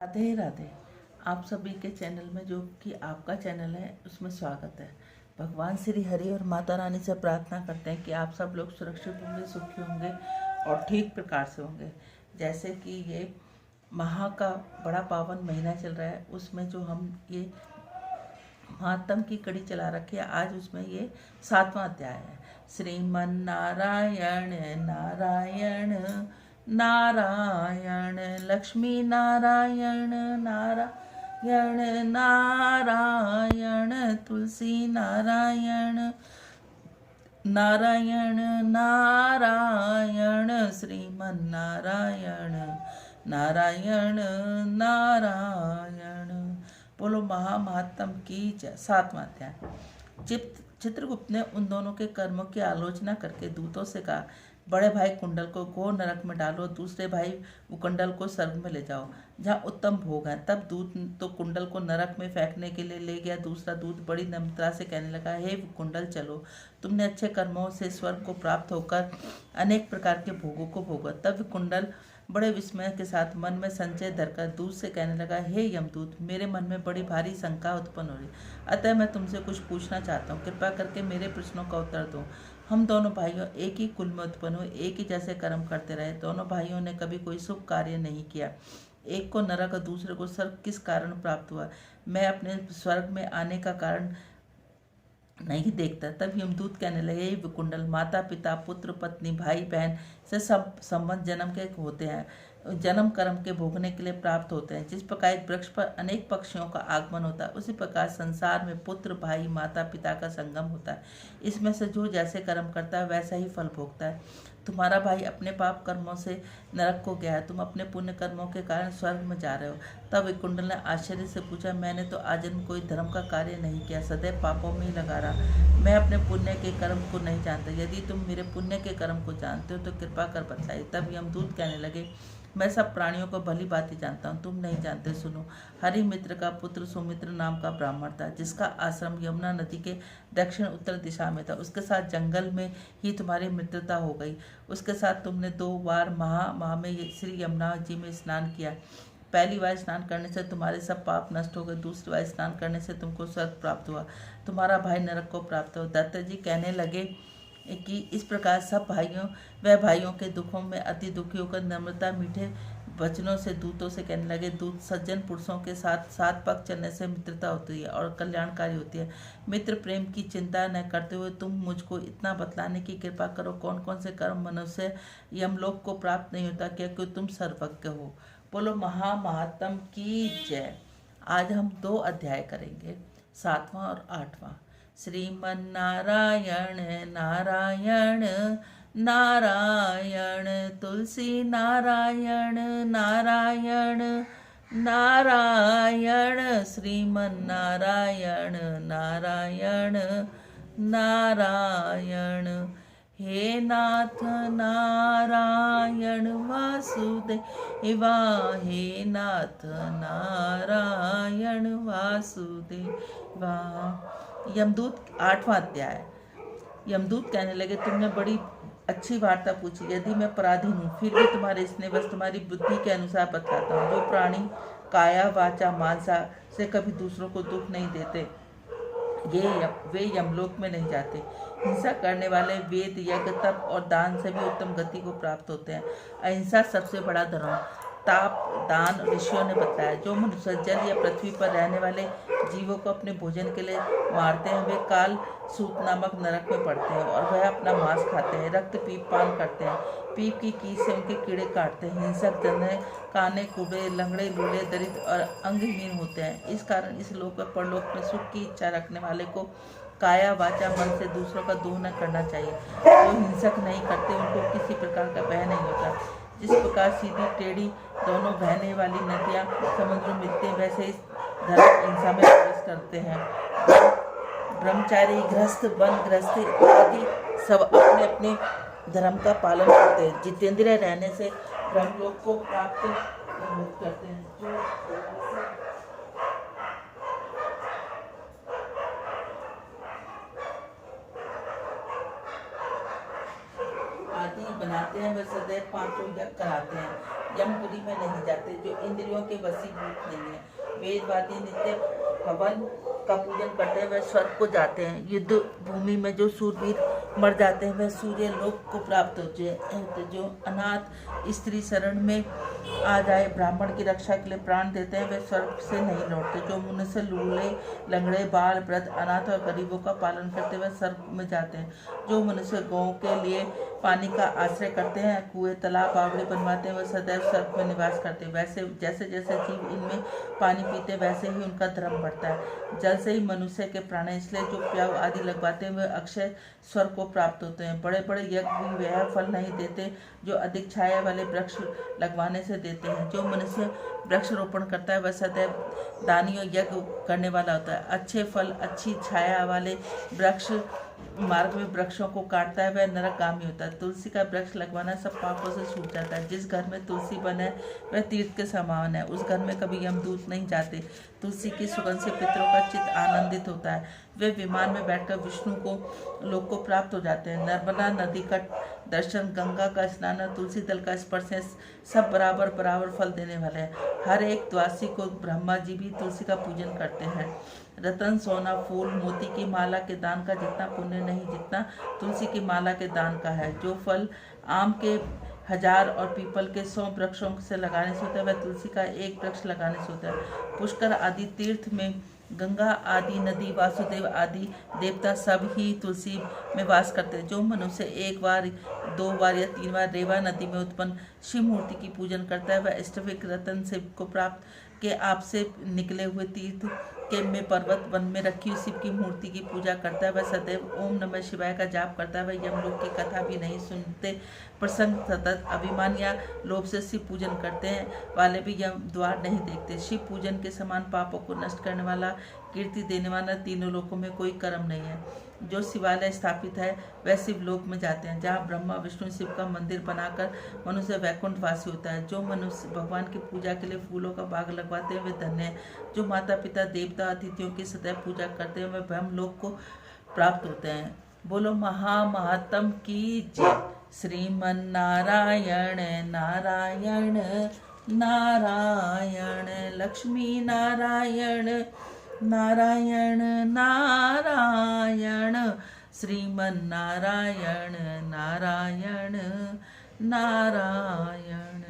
राधे राधे। आप सभी के चैनल में, जो कि आपका चैनल है, उसमें स्वागत है। भगवान श्री हरि और माता रानी से प्रार्थना करते हैं कि आप सब लोग सुरक्षित होंगे, सुखी होंगे और ठीक प्रकार से होंगे। जैसे कि ये माह का बड़ा पावन महीना चल रहा है, उसमें जो हम ये महात्म की कड़ी चला रखी है, आज उसमें ये 7वां अध्याय है। श्रीमन नारायण नारायण नारायण, लक्ष्मी नारायण नारायण नारायण, तुलसी नारायण नारायण नारायण, श्रीमन नारायण नारायण नारायण। बोलो महात्म की जय। 7वां अध्याय। चित्रगुप्त ने उन दोनों के कर्मों की आलोचना करके दूतों से कहा, बड़े भाई कुंडल को घोर नरक में डालो, दूसरे भाई कुंडल को स्वर्ग में ले जाओ जहाँ उत्तम भोग है। तब दूत तो कुंडल को नरक में फेंकने के लिए ले गया। दूसरा दूत बड़ी नम्रता से कहने लगा, हे कुंडल, चलो, तुमने अच्छे कर्मों से स्वर्ग को प्राप्त होकर अनेक प्रकार के भोगों को भोगा। तब कुंडल बड़े विस्मय के साथ मन में संचय धरकर दूत से कहने लगा, हे यमदूत, मेरे मन में बड़ी भारी शंका उत्पन्न हो रही, अतः मैं तुमसे कुछ पूछना चाहता हूँ। कृपा करके मेरे प्रश्नों का उत्तर दो। हम दोनों भाइयों एक ही कुल में उत्पन्न हुए, एक ही जैसे कर्म करते रहे। दोनों भाइयों ने कभी कोई शुभ कार्य नहीं किया। एक को नरक और दूसरे को स्वर्ग किस कारण प्राप्त हुआ? मैं अपने स्वर्ग में आने का कारण नहीं देखता। तब यमदूत कहने लगे, विकुंडल, माता पिता, पुत्र पत्नी, भाई बहन से सब संबंध जन्म के होते हैं, जन्म कर्म के भोगने के लिए प्राप्त होते हैं। जिस प्रकार एक वृक्ष पर अनेक पक्षियों का आगमन होता है, उसी प्रकार संसार में पुत्र, भाई, माता पिता का संगम होता है। इसमें से जो जैसे कर्म करता है वैसा ही फल भोगता है। तुम्हारा भाई अपने पाप कर्मों से नरक को गया है, तुम अपने पुण्य कर्मों के कारण स्वर्ग में जा रहे हो। तब विकुंडल ने आश्चर्य से पूछा, मैंने तो आजन्म कोई धर्म का कार्य नहीं किया, सदैव पापों में ही लगा रहा। मैं अपने पुण्य के कर्म को नहीं जानता। यदि तुम मेरे पुण्य के कर्म को जानते हो तो कृपा कर बतलाइए। तब यमदूत कहने लगे, मैं सब प्राणियों को भली भांति जानता हूँ, तुम नहीं जानते। सुनो, हरि मित्र का पुत्र सुमित्र नाम का ब्राह्मण था, जिसका आश्रम यमुना नदी के दक्षिण उत्तर दिशा में था। उसके साथ जंगल में ही तुम्हारी मित्रता हो गई। उसके साथ तुमने 2 बार माह में श्री यमुना जी में स्नान किया। पहली बार स्नान करने से तुम्हारे सब पाप नष्ट हो गए, दूसरी बार स्नान करने से तुमको स्वर्ग प्राप्त हुआ, तुम्हारा भाई नरक को प्राप्त हुआ। दत्त जी कहने लगे कि इस प्रकार सब भाइयों के दुखों में अति दुखी होकर नम्रता मीठे वचनों से दूतों से कहने लगे, दूत, सज्जन पुरुषों के साथ 7 पग चलने से मित्रता होती है और कल्याणकारी होती है। मित्र प्रेम की चिंता न करते हुए तुम मुझको इतना बतलाने की कृपा करो, कौन कौन से कर्म मनुष्य यमलोक को प्राप्त नहीं होता, क्योंकि तुम सर्वज्ञ हो। बोलो महात्म की जय। आज हम 2 अध्याय करेंगे, 7वां और 8वां। श्रीमन नारायण नारायण नारायण, तुलसी नारायण नारायण नारायण, श्रीमन नारायण नारायण नारायण, हे नाथ नारायण वासुदेवा, हे नाथ नारायण वासुदेवा। यमदूत 8वां अध्याय। यमदूत कहने लगे, तुमने बड़ी अच्छी वार्ता पूछी। यदि मैं अपराधी हूँ, फिर भी तुम्हारे स्नेह बस तुम्हारी बुद्धि के अनुसार बतलाता हूँ। जो प्राणी काया वाचा मानसा से कभी दूसरों को दुख नहीं देते, वे यमलोक में नहीं जाते। हिंसा करने वाले वेद, यज्ञ, तप और दान से भी उत्तम गति को प्राप्त होते हैं। अहिंसा सबसे बड़ा धर्म। ताप दान ऋषियों ने बताया। जो मनुष्य जल या पृथ्वी पर रहने वाले जीवों को अपने भोजन के लिए मारते हैं, वे काल सूत नामक नरक में पड़ते हैं और वह अपना मांस खाते हैं। रक्त पीप पान करते हैं, पीप की कीच से उनके कीड़े काटते हैं। हिंसक, जंधे, काने, कूड़े, लंगड़े, लूले, दरिद्र और अंगहीन होते हैं। इस कारण इस लोक और परलोक में सुख की इच्छा रखने वाले को काया वाचा मन से दूसरों का दोह न करना चाहिए। जो हिंसक नहीं करते, उनको किसी प्रकार का भय नहीं होता। जिस प्रकार सीधी टेढ़ी दोनों बहने वाली नदियाँ समुद्र में मिलते हैं, वैसे इस धर्म हिंसा में प्रवेश करते हैं। ब्रह्मचारी, गृहस्थ, वन गृहस्थ आदि सब अपने अपने धर्म का पालन करते हैं। जितेंद्रिय रहने से ब्रह्मलोक को प्राप्त करते हैं। आदि बनाते हैं, वे सदैव 5 यज्ञ कराते हैं। यमपुरी में नहीं जाते, जो इंद्रियों के वशीभूत नहीं है। वेदवादी नित्य हवन का पूजन करते हैं वह स्वर्ग को जाते हैं। युद्ध भूमि में जो सूरवीर मर जाते हैं वह सूर्य लोक को प्राप्त होते हैं। तो जो अनाथ स्त्री शरण में आ जाए, ब्राह्मण की रक्षा के लिए प्राण देते हैं वे स्वर्ग से नहीं लौटते। जो मनुष्य लूले लंगड़े बाल वृद्ध अनाथ और गरीबों का पालन करते हुए स्वर्ग में जाते हैं। जो मनुष्य गौ के लिए पानी का आश्रय करते हैं, कुएं तालाब बावड़े बनवाते हैं, वह सदैव स्वर्ग में निवास करते हैं। वैसे जैसे जैसे जीव इनमें पानी पीते वैसे ही उनका धर्म बढ़ता है। जल से ही मनुष्य के प्राण, इसलिए जो प्याव आदि लगवाते हैं वह अक्षय स्वर्ग को प्राप्त होते हैं। बड़े बड़े यज्ञ भी वह फल नहीं देते जो अधिक छाया वाले वृक्ष लगवाने से देते हैं। जो मनुष्य वृक्ष रोपण करता है वह सदैव दानी और यज्ञ करने वाला होता है। अच्छे फल अच्छी छाया वाले वृक्ष मार्ग में वृक्षों को काटता है वह नरकगामी होता है। तुलसी का वृक्ष लगवाना सब पापों से छूट जाता है। जिस घर में तुलसी बने वह तीर्थ के समान है, उस घर में कभी यमदूत नहीं जाते। तुलसी की सुगंध से पितरों का चित्त आनंदित होता है, वे विमान में बैठकर विष्णु को लोक को प्राप्त हो जाते हैं। नर्मदा नदी का दर्शन, गंगा का स्नान और तुलसी दल का स्पर्श सब बराबर बराबर फल देने वाले हैं। हर एक द्वासी को ब्रह्मा जी भी तुलसी का पूजन करते हैं। रतन सोना फूल मोती की माला के दान का जितना पुण्य नहीं जितना तुलसी की माला के दान का है। जो फल आम के 1000 और पीपल के 100 वृक्षों से लगाने से होता है वह तुलसी का एक वृक्ष लगाने से होता है। पुष्कर आदि तीर्थ में गंगा आदि नदी वासुदेव आदि देवता सब ही तुलसी में वास करते हैं। जो मनुष्य एक बार 2 बार या 3 बार रेवा नदी में उत्पन्न शिव मूर्ति की पूजन करता है वह इष्टविक रतन शिव को प्राप्त के आप से निकले हुए तीर्थ के में पर्वत वन में रखी हुई शिव की मूर्ति की पूजा करता है। वह सदैव ओम नमः शिवाय का जाप करता है। वह यमलोक की कथा भी नहीं सुनते, प्रसंग सतत अभिमान या लोभ से शिव पूजन करते हैं वाले भी यम द्वार नहीं देखते। शिव पूजन के समान पापों को नष्ट करने वाला, कीर्ति देने वाला तीनों लोकों में कोई कर्म नहीं है। जो शिवालय स्थापित है वह शिव लोक में जाते हैं, जहाँ ब्रह्मा विष्णु शिव का मंदिर बनाकर मनुष्य वैकुंठ वासी होता है। जो मनुष्य भगवान की पूजा के लिए फूलों का बाग लगवाते हैं वे धन्य हैं। जो माता पिता देवता अतिथियों की सदैव पूजा करते हैं वे ब्रह्म लोक को प्राप्त होते हैं। बोलो महात्म की जय। श्रीमन नारायण नारायण नारायण, लक्ष्मी नारायण नारायण नारायण, श्रीमन नारायण नारायण नारायण।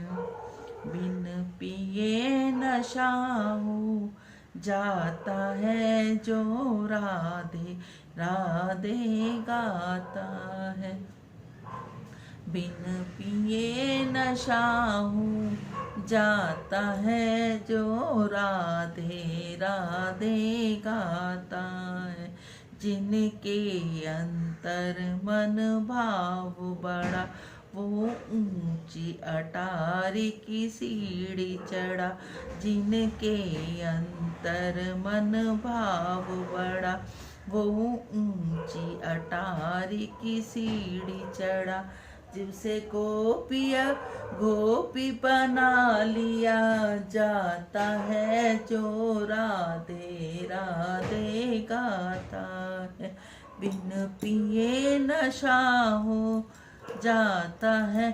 बिन पिए नशा हो जाता है जो राधे राधे गाता है। बिन पिए नशा हो जाता है जो राधे राधे गाता है। जिनके अंतर मन भाव बड़ा वो ऊंची अटारी की सीढ़ी चढ़ा। जिनके अंतर मन भाव बड़ा वो ऊंची अटारी की सीढ़ी चढ़ा। जिसे गोपिया गोपी बना लिया जाता है जो राधे राधे गाता है। बिन पिए नशा हो जाता है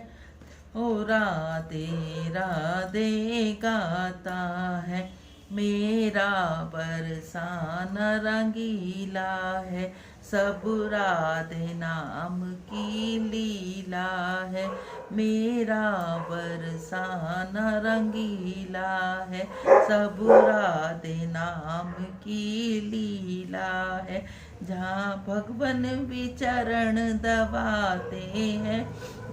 ओ राधे राधे गाता है। मेरा बरसान रंगीला है, सब राधे नाम की लीला है। मेरा बरसान रंगीला है, सब राधे नाम की लीला है। जहाँ भगवन विचरण दबाते हैं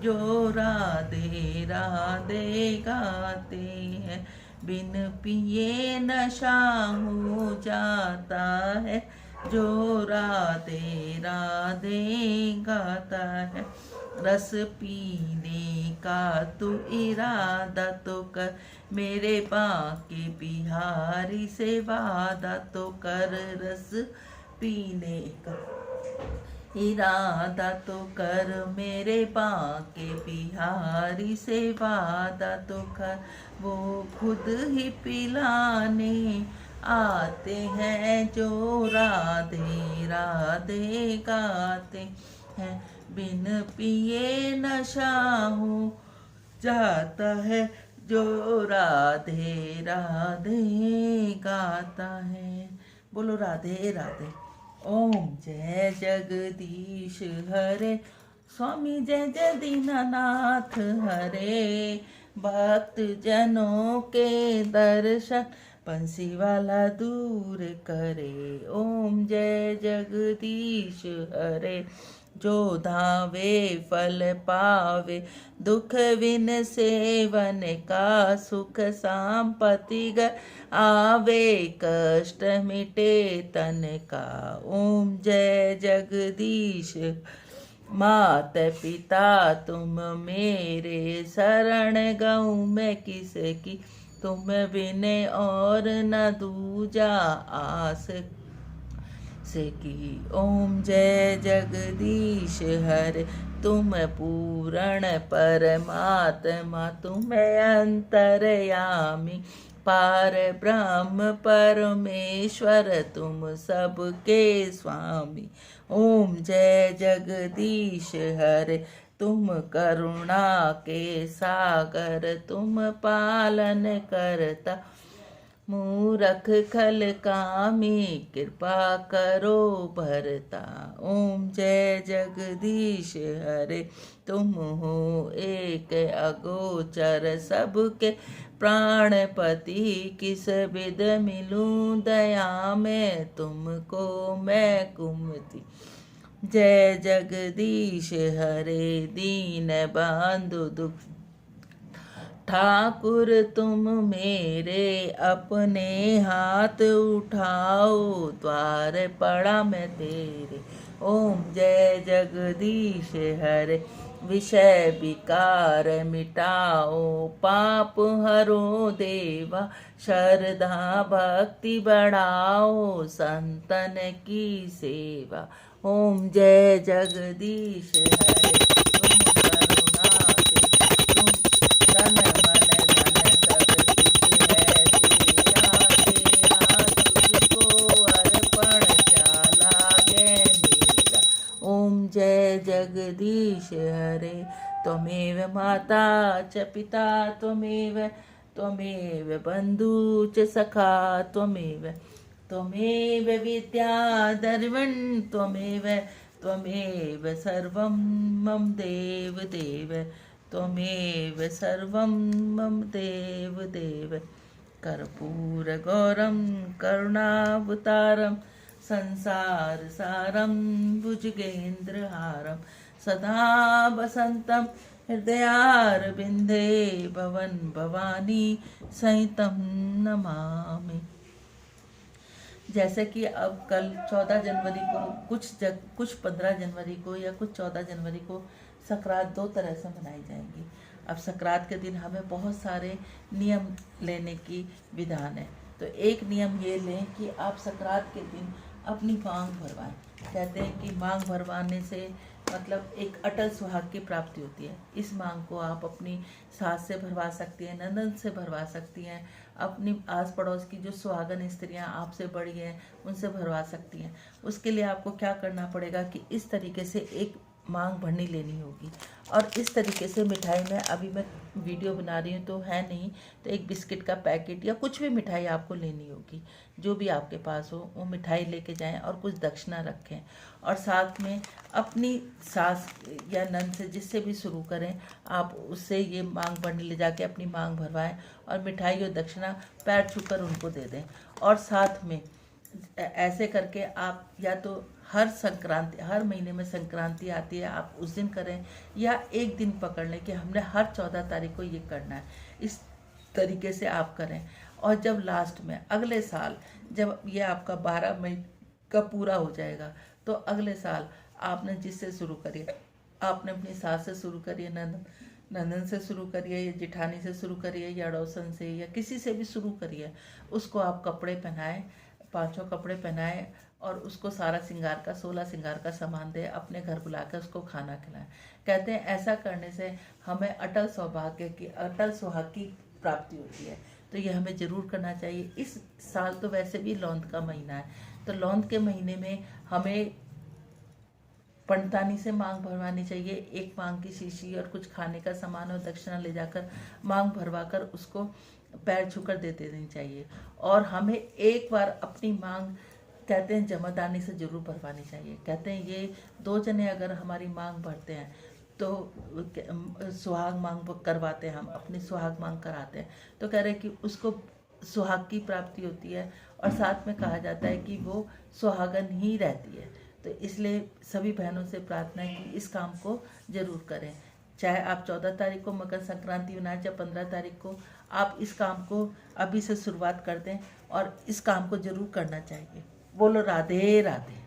जो राधे राधे गाते हैं। बिन पिए नशा हो जाता है जो राधे राधे गाता है। रस पीने का तू इरादा तो कर, मेरे बाके बिहारी से वादा तो कर। रस पीने का इरादा तो कर, मेरे बाके बिहारी से वादा तो कर। वो खुद ही पिलाने आते हैं जो राधे राधे गाते हैं। बिन पिए नशा हो जाता है जो राधे राधे गाता है। बोलो राधे राधे। ओम जय जगदीश हरे, स्वामी जय जय दीनानाथ हरे, भक्त जनों के दर्शन बंसी वाला दूर करे। ओम जय जगदीश हरे, जो धावे फल पावे, दुख विन सेवन का, सुख संपत्ति घर आवे, कष्ट मिटे तन का। ओम जय जगदीश। मात पिता तुम मेरे, शरण गऊँ मैं किसकी, तुम बिन और न दूजा आस से की। ओम जय जगदीश हरे, तुम पूर्ण परमात्मा, तुम अंतर्यामी, पार ब्रह्म परमेश्वर, तुम सबके स्वामी। ओम जय जगदीश हरे, तुम करुणा के सागर, तुम पालन करता मूरख खल कामी, कृपा करो भरता। ओम जय जगदीश हरे, तुम हो एक अगोचर, सबके प्राणपति, किस विध मिलूं दया में, तुमको मैं कुमति। जय जगदीश हरे, दीन बंधु दुख ठाकुर तुम मेरे, अपने हाथ उठाओ, द्वार पड़ा मैं तेरे। ओम जय जगदीश हरे, विषय विकार मिटाओ, पाप हरो देवा, श्रद्धा भक्ति बढ़ाओ, संतन की सेवा। ओम जय जगदीश हरे, तुम करुणा के, तुम तन मन धन सब कुछ है तेरा, तेरा तुझको अर्पण क्या लागे मेरा। ओम जय जगदीश हरे, त्वमेव माता च पिता त्वमेव, त्वमेव बन्धु च सखा त्वमेव, त्वमेव विद्या द्रविणं त्वमेव, त्वमेव सर्वं मम देव देव, त्वमेव सर्वं मम देव देव। कर्पूरगौरं करुणावतारं, संसार सारं भुजगेन्द्रहारं, सदा वसन्तं हृदयारविन्दे, भवन भवानी सहितं नमामि। जैसे कि अब कल 14 जनवरी को कुछ 15 जनवरी को या कुछ 14 जनवरी को संक्रांत 2 तरह से मनाई जाएंगी। अब संक्रांत के दिन हमें बहुत सारे नियम लेने की विधान है। तो एक नियम ये लें कि आप संक्रांत के दिन अपनी मांग भरवाएं। कहते हैं कि मांग भरवाने से मतलब एक अटल सुहाग की प्राप्ति होती है। इस मांग को आप अपनी सास से भरवा सकती हैं, ननद से भरवा सकती हैं, अपनी आस पड़ोस की जो सुहागन स्त्रियां आपसे बड़ी हैं उनसे भरवा सकती हैं। उसके लिए आपको क्या करना पड़ेगा कि इस तरीके से एक मांग भरनी लेनी होगी। और इस तरीके से मिठाई में अभी मैं वीडियो बना रही हूँ तो है नहीं, तो एक बिस्किट का पैकेट या कुछ भी मिठाई आपको लेनी होगी, जो भी आपके पास हो वो मिठाई लेके जाएं और कुछ दक्षिणा रखें। और साथ में अपनी सास या नंद से जिससे भी शुरू करें, आप उससे ये मांग भरने ले जाके अपनी मांग भरवाएं और मिठाई और दक्षिणा पैर छूकर उनको दे दें। और साथ में ऐसे करके आप या तो हर महीने में संक्रांति आती है, आप उस दिन करें या एक दिन पकड़ लें कि हमने हर 14 तारीख को ये करना है। इस तरीके से आप करें। और जब लास्ट में अगले साल जब ये आपका 12 मई का पूरा हो जाएगा तो अगले साल आपने जिससे शुरू करिए, आपने अपनी सास से शुरू करिए, नंदन से शुरू करिए या जिठानी से शुरू करिए या अड़ोसन से या किसी से भी शुरू करिए। उसको आप कपड़े पहनाएं, 5 कपड़े पहनाएं और उसको सारा श्रृंगार का 16 श्रृंगार का सामान दे, अपने घर बुला कर उसको खाना खिलाएं। कहते हैं ऐसा करने से हमें अटल सुहाग की प्राप्ति होती है। तो ये हमें जरूर करना चाहिए। इस साल तो वैसे भी लौंद का महीना है, तो लौंद के महीने में हमें पंडितानी से मांग भरवानी चाहिए। एक मांग की शीशी और कुछ खाने का सामान और दक्षिणा ले जाकर मांग भरवाकर उसको पैर छूकर दे देनी चाहिए। और हमें एक बार अपनी मांग कहते हैं जमादानी से जरूर भरवानी चाहिए। कहते हैं ये 2 जने अगर हमारी मांग भरते हैं तो सुहाग मांग करवाते हैं, हम अपनी सुहाग मांग कराते हैं, तो कह रहे हैं कि उसको सुहाग की प्राप्ति होती है और साथ में कहा जाता है कि वो सुहागन ही रहती है। तो इसलिए सभी बहनों से प्रार्थना है कि इस काम को जरूर करें। चाहे आप 14 तारीख को मकर संक्रांति मनाएं या 15 तारीख को, आप इस काम को अभी से शुरुआत कर दें और इस काम को जरूर करना चाहिए। बोलो राधे राधे।